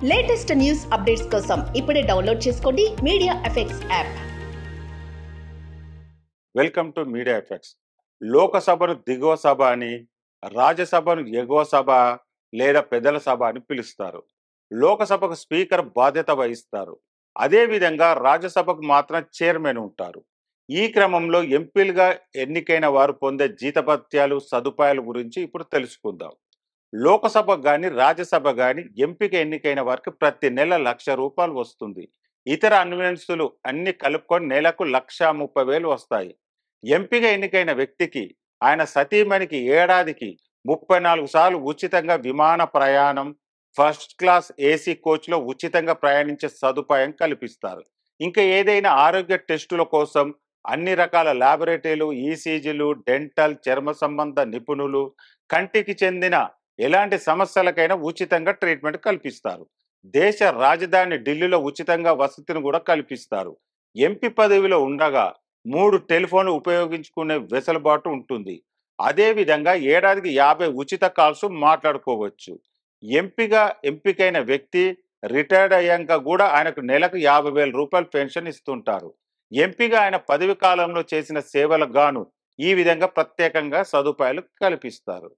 Latest news updates కోసం ఇప్పుడే download చేసుకోండి Media Effects app. Welcome to Media Effects. లోకసభను దిగువ సభ అని, రాజ్యసభను ఎగువ సభ లేదా పెద్దల సభ అని పిలుస్తారు. లోకసభకు స్పీకర్ బాధ్యత వహిస్తారు. అదేవిధంగా రాజ్యసభకు మాత్రం చైర్మన్ ఉంటారు. ఈ క్రమంలో ఎంపీలుగా ఎన్నికైన వారు పొందే జీతభత్యాలు సదుపాయాల గురించి ఇప్పుడు తెలుసుకుందాం. లోకసభ కానీ రాజ్యసభ కానీ ఎంపిక ఎన్నికైన వారికి ప్రతి నెల ₹1,00,000 వస్తుంది. ఇతర అన్వెన్సులు అన్ని కలుపుకొని నెలకు 1,30,000 వస్తాయి. ఎంపిక ఎన్నికైన వ్యక్తికి ఆయన సతీమణికి ఏడాదికి 34 సార్లు ఉచితంగా విమాన ప్రయాణం, ఫస్ట్ క్లాస్ ఏసీ కోచ్లో ఉచితంగా ప్రయాణించే సదుపాయం కల్పిస్తారు. ఇంకా ఏదైనా ఆరోగ్య టెస్టుల కోసం అన్ని రకాల ల్యాబొరేటరీలు, ఈసీజీలు, డెంటల్, చర్మ సంబంధ నిపుణులు, కంటికి చెందిన ఎలాంటి సమస్యలకైనా ఉచితంగా ట్రీట్మెంట్ కల్పిస్తారు. దేశ రాజధాని ఢిల్లీలో ఉచితంగా వసతిని కూడా కల్పిస్తారు. ఎంపీ పదవిలో ఉండగా 3 టెలిఫోన్లు ఉపయోగించుకునే వెసులుబాటు ఉంటుంది. అదేవిధంగా ఏడాదికి 50 ఉచిత కాల్స్ మాట్లాడుకోవచ్చు. ఎంపికైన వ్యక్తి రిటైర్డ్ అయ్యాక కూడా ఆయనకు నెలకు ₹50,000 పెన్షన్ ఇస్తుంటారు. ఎంపీగా ఆయన పదవి కాలంలో చేసిన సేవలకు గాను ఈ విధంగా ప్రత్యేకంగా సదుపాయాలు కల్పిస్తారు.